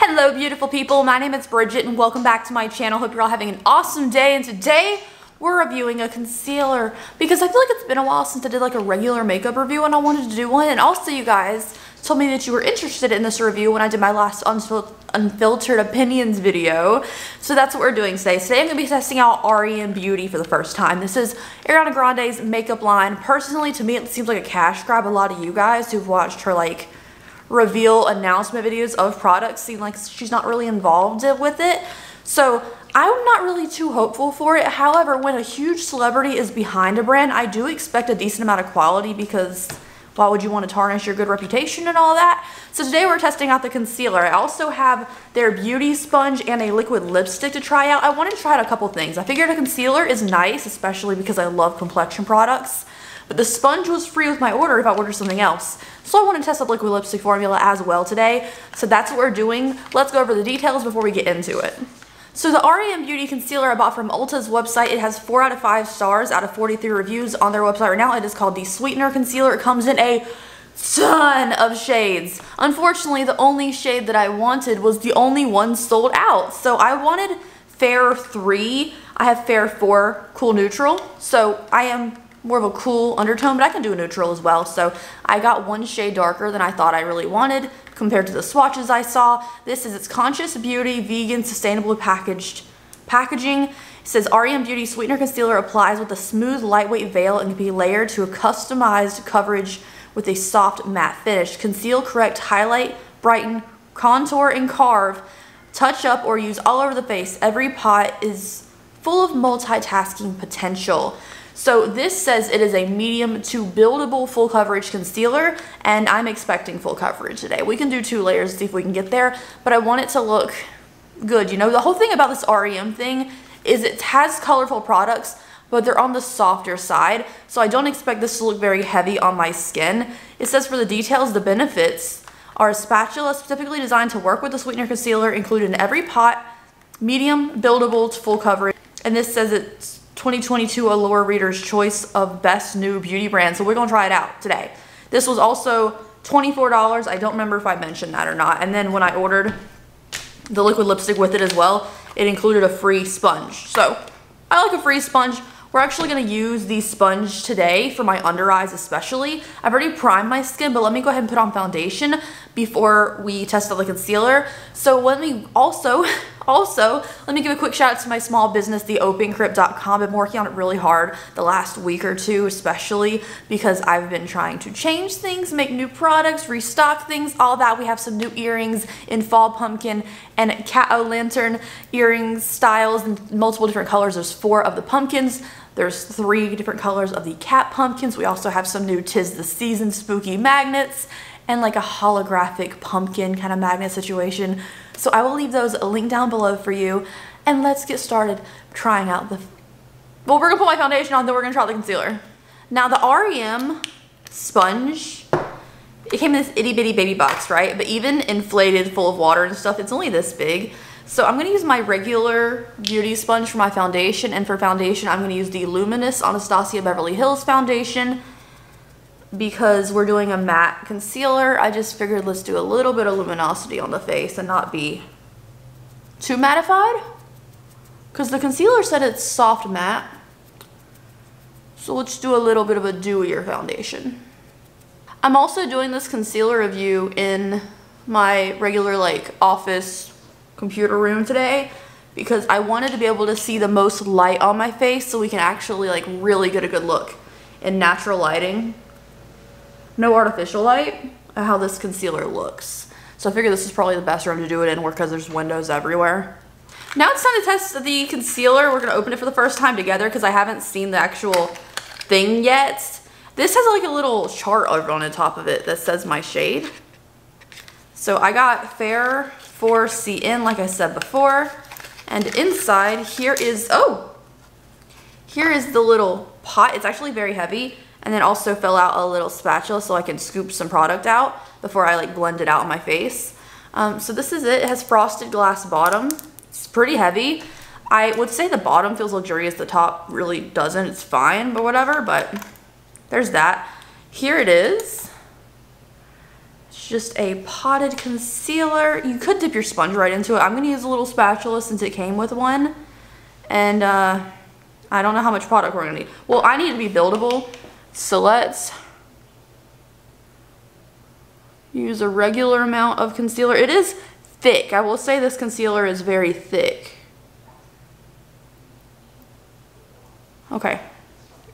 Hello beautiful people, my name is Bridget and welcome back to my channel. Hope you're all having an awesome day, and today we're reviewing a concealer because I feel like it's been a while since I did like a regular makeup review and I wanted to do one. And also you guys told me that you were interested in this review when I did my last unfiltered opinions video. So that's what we're doing today. Today I'm going to be testing out REM Beauty for the first time. This is Ariana Grande's makeup line. Personally, to me it seems like a cash grab. A lot of you guys who've watched her like reveal announcement videos of products seem like she's not really involved with it. So I'm not really too hopeful for it. However, when a huge celebrity is behind a brand, I do expect a decent amount of quality because why would you want to tarnish your good reputation and all that? So today we're testing out the concealer. I also have their beauty sponge and a liquid lipstick to try out. I wanted to try out a couple things. I figured a concealer is nice, especially because I love complexion products. But the sponge was free with my order if I ordered something else. So I want to test the liquid lipstick formula as well today. So that's what we're doing. Let's go over the details before we get into it. So the REM Beauty Concealer I bought from Ulta's website. It has 4 out of 5 stars out of 43 reviews on their website right now. It is called the Sweetener Concealer. It comes in a ton of shades. Unfortunately, the only shade that I wanted was the only one sold out. So I wanted Fair 3. I have Fair 4 Cool Neutral. So I am more of a cool undertone, but I can do a neutral as well. So I got one shade darker than I thought I really wanted compared to the swatches I saw. This is its Conscious Beauty Vegan Sustainably Packaging. It says REM Beauty Sweetener Concealer applies with a smooth lightweight veil and can be layered to a customized coverage with a soft matte finish. Conceal, correct, highlight, brighten, contour, and carve, touch up, or use all over the face. Every pot is full of multitasking potential. So this says it is a medium to buildable full coverage concealer, and I'm expecting full coverage today. We can do 2 layers, see if we can get there, but I want it to look good. You know, the whole thing about this REM thing is it has colorful products, but they're on the softer side, so I don't expect this to look very heavy on my skin. It says for the details, the benefits are a spatula specifically designed to work with the Sweetener Concealer included in every pot, medium, buildable to full coverage, and this says it's 2022 Allure Reader's Choice of Best New Beauty Brand. So we're gonna try it out today. This was also $24. I don't remember if I mentioned that or not. And then when I ordered the liquid lipstick with it as well, it included a free sponge. So I like a free sponge. We're actually gonna use the sponge today for my under eyes especially. I've already primed my skin, but let me go ahead and put on foundation before we test out the concealer. So let me also, let me give a quick shout out to my small business, theopencrypt.com. I've been working on it really hard the last week or two, especially because I've been trying to change things, make new products, restock things, all that. We have some new earrings in fall pumpkin and cat-o'-lantern earring styles in multiple different colors. There's 4 of the pumpkins. There's 3 different colors of the cat pumpkins. We also have some new 'Tis the Season spooky magnets and like a holographic pumpkin kind of magnet situation. So I will leave those a link down below for you. And let's get started trying out the, well, we're gonna put my foundation on, then we're gonna try out the concealer. Now the REM sponge, it came in this itty bitty baby box, right? But even inflated full of water and stuff, it's only this big. So I'm gonna use my regular beauty sponge for my foundation, and for foundation I'm gonna use the Luminous Anastasia Beverly Hills foundation. Because we're doing a matte concealer, I just figured let's do a little bit of luminosity on the face and not be too mattified. Because the concealer said it's soft matte. So let's do a little bit of a dewier foundation. I'm also doing this concealer review in my regular like office computer room today because I wanted to be able to see the most light on my face so we can actually like really get a good look in natural lighting. No artificial light, how this concealer looks. So I figure this is probably the best room to do it in because there's windows everywhere. Now it's time to test the concealer. We're gonna open it for the first time together because I haven't seen the actual thing yet. This has like a little chart over on the top of it that says my shade. So I got Fair 4 CN like I said before. And inside here is, oh, here is the little pot. It's actually very heavy. And then also fill out a little spatula so I can scoop some product out before I like blend it out on my face. So this is it. It has frosted glass bottom. It's pretty heavy. I would say the bottom feels luxurious. The top really doesn't. It's fine, but whatever. But there's that. Here it is. just a potted concealer. You could dip your sponge right into it. I'm gonna use a little spatula since it came with one. And I don't know how much product we're gonna need. Well, I need to be buildable, so let's use a regular amount of concealer. It is thick. I will say this concealer is very thick. Okay.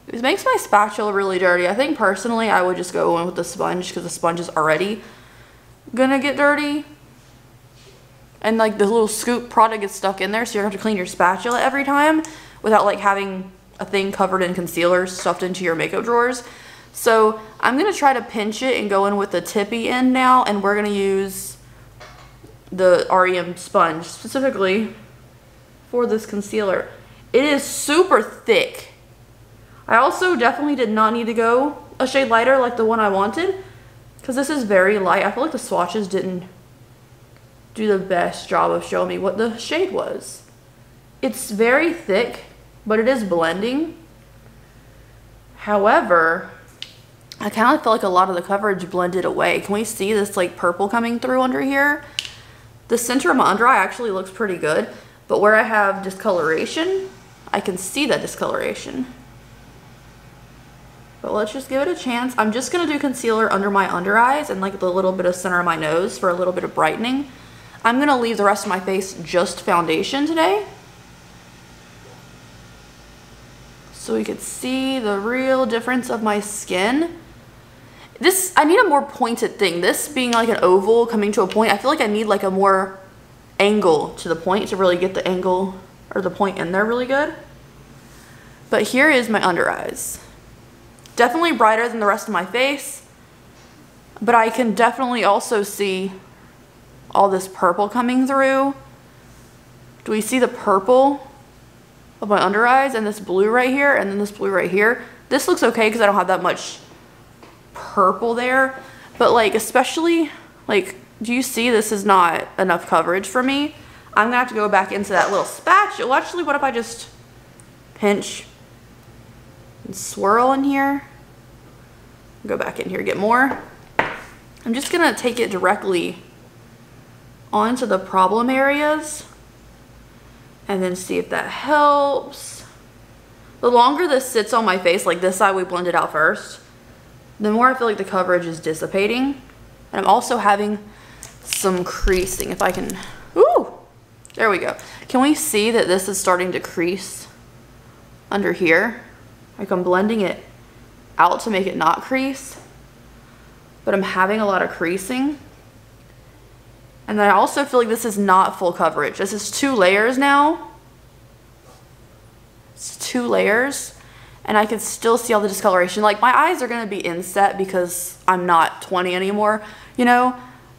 It makes my spatula really dirty. I think personally I would just go in with the sponge because the sponge is already gonna get dirty. And like the little scoop product gets stuck in there, so you're gonna have to clean your spatula every time without like having a thing covered in concealer stuffed into your makeup drawers. So I'm gonna try to pinch it and go in with the tippy end now, and we're gonna use the REM sponge specifically for this concealer. It is super thick. I also definitely did not need to go a shade lighter like the one I wanted, because this is very light. I feel like the swatches didn't do the best job of showing me what the shade was. It's very thick, but it is blending. However, I kind of feel like a lot of the coverage blended away. Can we see this like purple coming through under here? The center of my under eye actually looks pretty good, but where I have discoloration, I can see that discoloration. But let's just give it a chance. I'm just gonna do concealer under my under eyes and like the little bit of center of my nose for a little bit of brightening. I'm gonna leave the rest of my face just foundation today, so we could see the real difference of my skin. I need a more pointed thing. This being like an oval coming to a point, I feel like I need like a more angle to the point to really get the angle or the point in there really good. But here is my under eyes. Definitely brighter than the rest of my face, but I can definitely also see all this purple coming through. Do we see the purple of my under eyes and this blue right here and then this blue right here? This looks okay because I don't have that much purple there, but like especially like, do you see this is not enough coverage for me? I'm gonna have to go back into that little spatula. Well, actually, what if I just pinch and swirl in here? Go back in here, get more. I'm just gonna take it directly onto the problem areas and then see if that helps. The longer this sits on my face, like this side we blended out first, the more I feel like the coverage is dissipating. And I'm also having some creasing. If I can, ooh, there we go. Can we see that this is starting to crease under here? Like I'm blending it out to make it not crease, but I'm having a lot of creasing. And then I also feel like this is not full coverage. This is 2 layers now. It's 2 layers. And I can still see all the discoloration. Like my eyes are gonna be inset because I'm not 20 anymore, you know?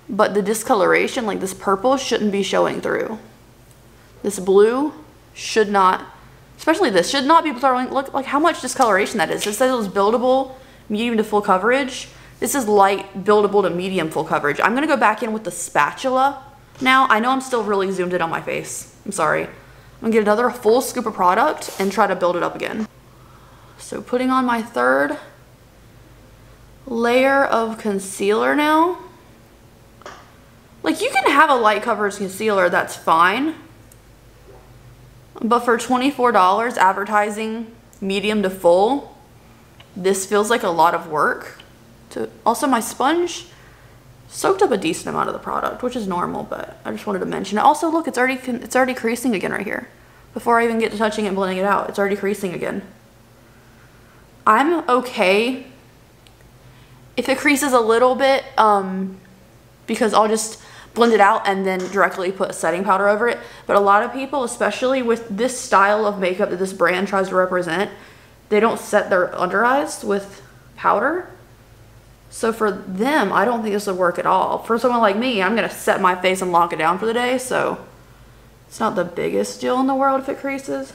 But the discoloration, like this purple, shouldn't be showing through. This blue should not, especially this, should not be showing. Look like how much discoloration that is. It says it was buildable, medium to full coverage. This is light, buildable to medium full coverage. I'm gonna go back in with the spatula now. I know I'm still really zoomed in on my face. I'm sorry. I'm gonna get another full scoop of product and try to build it up again. So putting on my 3rd layer of concealer now. Like you can have a light coverage concealer, that's fine. But for $24 advertising medium to full, this feels like a lot of work. Also my sponge soaked up a decent amount of the product, which is normal, but I just wanted to mention it. Also look, it's already creasing again right here. Before I even get to touching it and blending it out, it's already creasing again. I'm okay if it creases a little bit, because I'll just blend it out and then directly put setting powder over it. But a lot of people, especially with this style of makeup that this brand tries to represent, they don't set their under eyes with powder. So for them, I don't think this would work at all. For someone like me, I'm gonna set my face and lock it down for the day, so it's not the biggest deal in the world if it creases.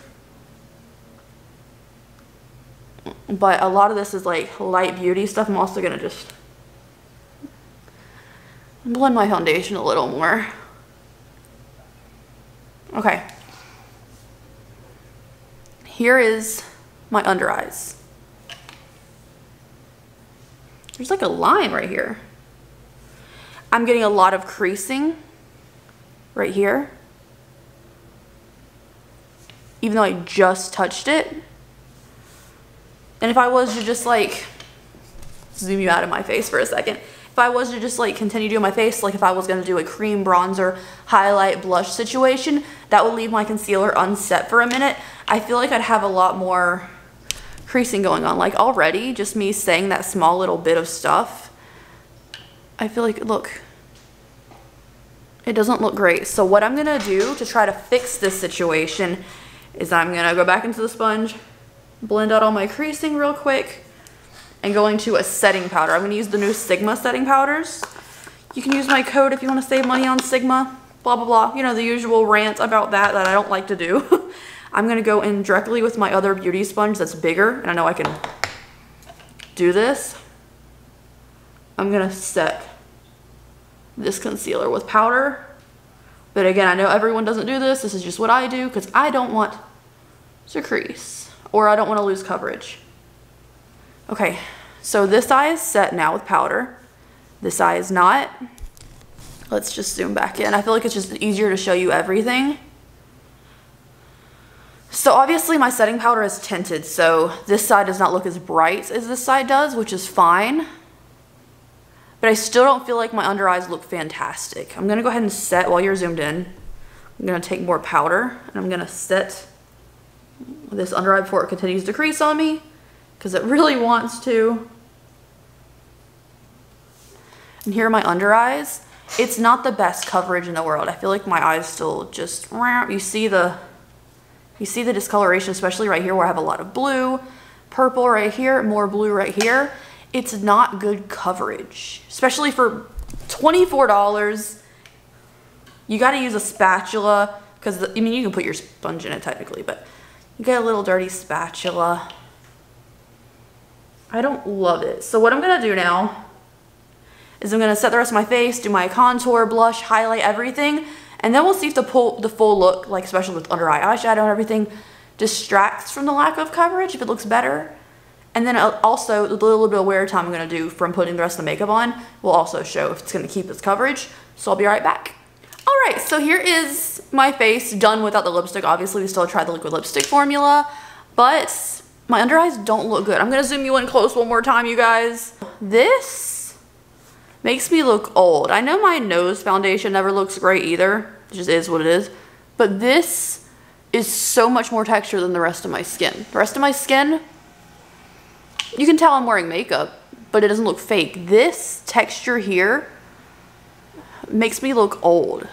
But a lot of this is like light beauty stuff. I'm also gonna just blend my foundation a little more. Okay. Here is my under eyes. There's like a line right here. I'm getting a lot of creasing right here, even though I just touched it. And if I was to just like zoom you out of my face for a second, if I was to just like continue doing my face, like if I was going to do a cream bronzer highlight blush situation, that would leave my concealer unset for a minute. I feel like I'd have a lot more creasing going on. Like already just me saying that small little bit of stuff, I feel like, look, it doesn't look great. So what I'm gonna do to try to fix this situation is I'm gonna go back into the sponge, blend out all my creasing real quick, and go into a setting powder. I'm gonna use the new Sigma setting powders. You can use my code if you wanna save money on Sigma, blah, blah, blah. You know, the usual rant about that I don't like to do. I'm gonna go in directly with my other beauty sponge that's bigger, and I know I can do this. I'm gonna set this concealer with powder. But again, I know everyone doesn't do this. This is just what I do because I don't want to crease or I don't want to lose coverage. Okay, so this eye is set now with powder. This eye is not. Let's just zoom back in. I feel like it's just easier to show you everything. So obviously my setting powder is tinted, so this side does not look as bright as this side does, which is fine. But I still don't feel like my under eyes look fantastic. I'm gonna go ahead and set while you're zoomed in. I'm gonna take more powder and I'm gonna set this under eye before it continues to crease on me, because it really wants to. And here are my under eyes. It's not the best coverage in the world. I feel like my eyes still just, you see the discoloration, especially right here where I have a lot of blue, purple right here, more blue right here. It's not good coverage, especially for $24. You got to use a spatula because, I mean, you can put your sponge in it technically, but you get a little dirty spatula. I don't love it. So what I'm going to do now is I'm going to set the rest of my face, do my contour, blush, highlight, everything, and then we'll see if the full look, like especially with under eye eyeshadow and everything, distracts from the lack of coverage, if it looks better. And then also the little bit of wear time I'm going to do from putting the rest of the makeup on will also show if it's going to keep its coverage. So I'll be right back. Alright, so here is my face done without the lipstick. Obviously we still tried the liquid lipstick formula, but my under eyes don't look good. I'm going to zoom you in close one more time, you guys. This makes me look old. I know my nose foundation never looks great either. It just is what it is. But this is so much more texture than the rest of my skin. The rest of my skin, you can tell I'm wearing makeup, but it doesn't look fake. This texture here makes me look old.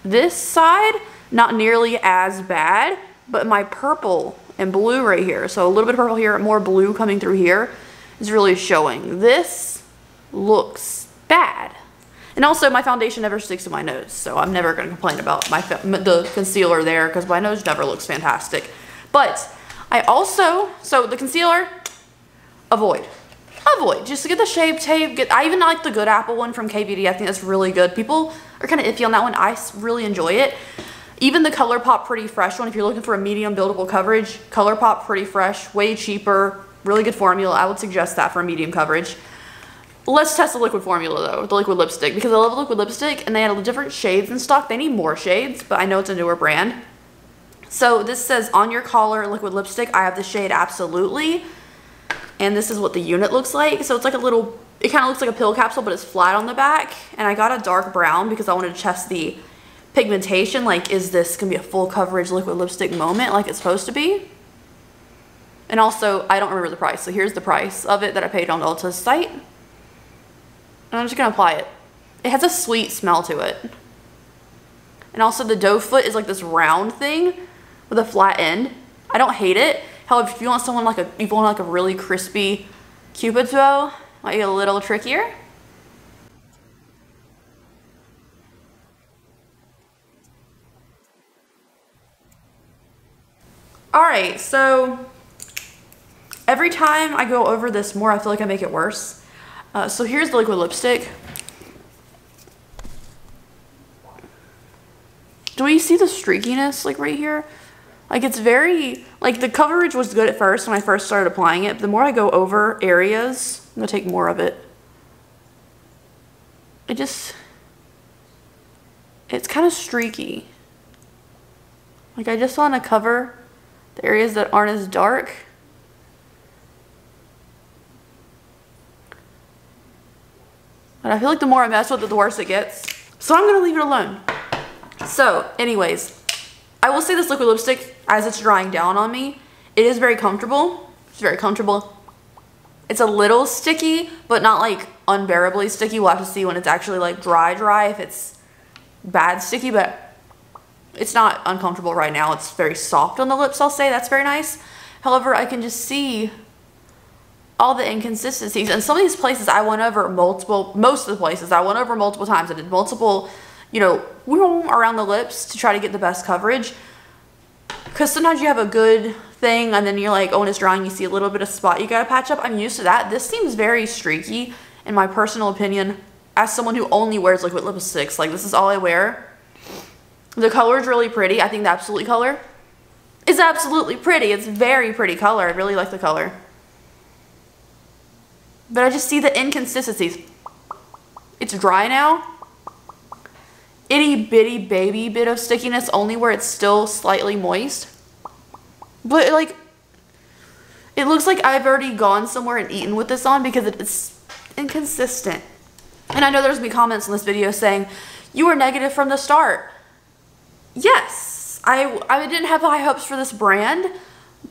This side, not nearly as bad, but my purple and blue right here, so a little bit of purple here, more blue coming through here, is really showing. This looks bad. And also my foundation never sticks to my nose, so I'm never going to complain about the concealer there because my nose never looks fantastic. But I also, so the concealer, avoid just to get the Shape Tape. I even like the Good Apple one from KVD. I think that's really good. People are kind of iffy on that one. I really enjoy it. Even the ColourPop Pretty Fresh one, if you're looking for a medium buildable coverage, ColourPop Pretty Fresh, way cheaper, really good formula. I would suggest that for medium coverage. Let's test the liquid formula though, the liquid lipstick, because I love liquid lipstick and they had different shades in stock. They need more shades, but I know it's a newer brand. So this says on your collar liquid lipstick. I have the shade Absolutely. And this is what the unit looks like. So it's like a little, it kind of looks like a pill capsule, but it's flat on the back. And I got a dark brown because I wanted to test the pigmentation. Like, is this gonna be a full coverage liquid lipstick moment like it's supposed to be? And also, I don't remember the price. So here's the price of it that I paid on Ulta's site. And I'm just gonna apply it. It has a sweet smell to it. And also the doe foot is like this round thing with a flat end. I don't hate it. However, if you want someone like a really crispy Cupid's bow, might be a little trickier. Alright, so every time I go over this more, I feel like I make it worse. So here's the liquid lipstick. Do we see the streakiness like right here? Like it's very, like the coverage was good at first when I first started applying it, but the more I go over areas, I'm gonna take more of it. It just, it's kind of streaky. Like, I just want to cover the areas that aren't as dark. But I feel like the more I mess with it, the worse it gets. So I'm going to leave it alone. So, anyways, I will say this liquid lipstick, as it's drying down on me, it is very comfortable. It's very comfortable. It's a little sticky, but not like unbearably sticky. We'll have to see when it's actually like dry if it's bad sticky, but it's not uncomfortable right now. It's very soft on the lips, I'll say. That's very nice. However, I can just see all the inconsistencies. And some of these places I went over most of the places I went over multiple times. I did multiple, you know, around the lips to try to get the best coverage. Because sometimes you have a good thing and then you're like, oh, when it's drying, you see a little bit of spot you gotta patch up. I'm used to that. This seems very streaky, in my personal opinion, as someone who only wears liquid lipsticks. Like, this is all I wear. The color is really pretty. I think the Absolute color is absolutely pretty. It's very pretty color. I really like the color. But I just see the inconsistencies. It's dry now. Itty bitty baby bit of stickiness only where it's still slightly moist. But like, it looks like I've already gone somewhere and eaten with this on because it's inconsistent. And I know there's been comments in this video saying, you were negative from the start. Yes, I didn't have high hopes for this brand,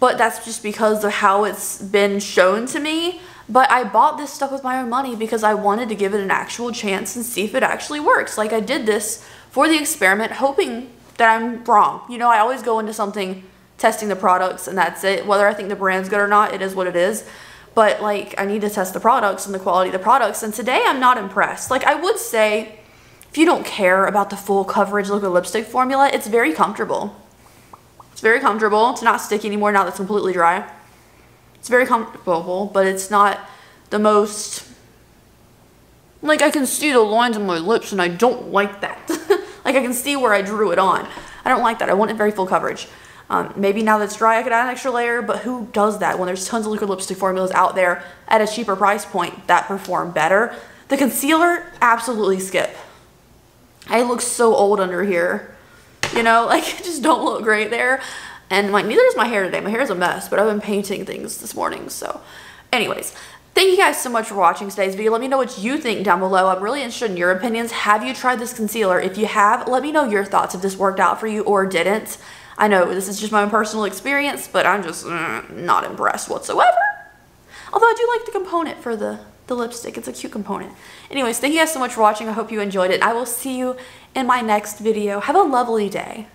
but that's just because of how it's been shown to me. But I bought this stuff with my own money because I wanted to give it an actual chance and see if it actually works. Like, I did this for the experiment, hoping that I'm wrong. You know, I always go into something testing the products and that's it. Whether I think the brand's good or not, it is what it is. But like, I need to test the products and the quality of the products. And today I'm not impressed. Like, I would say, if you don't care about the full coverage liquid lipstick formula, it's very comfortable. It's very comfortable. It's not sticky anymore now that's completely dry. It's very comfortable, but it's not the most, like, I can see the lines on my lips and I don't like that. Like, I can see where I drew it on. I don't like that. I want it very full coverage. Maybe now that it's dry I could add an extra layer, but who does that when there's tons of liquid lipstick formulas out there at a cheaper price point that perform better? The concealer, absolutely skip. I look so old under here. You know, like, I just don't look great there. And like, neither is my hair today. My hair is a mess, but I've been painting things this morning. So anyways, thank you guys so much for watching today's video. Let me know what you think down below. I'm really interested in your opinions. Have you tried this concealer? If you have, let me know your thoughts if this worked out for you or didn't. I know this is just my own personal experience, but I'm just not impressed whatsoever. Although I do like the component for the lipstick. It's a cute component. Anyways, thank you guys so much for watching. I hope you enjoyed it. I will see you in my next video. Have a lovely day.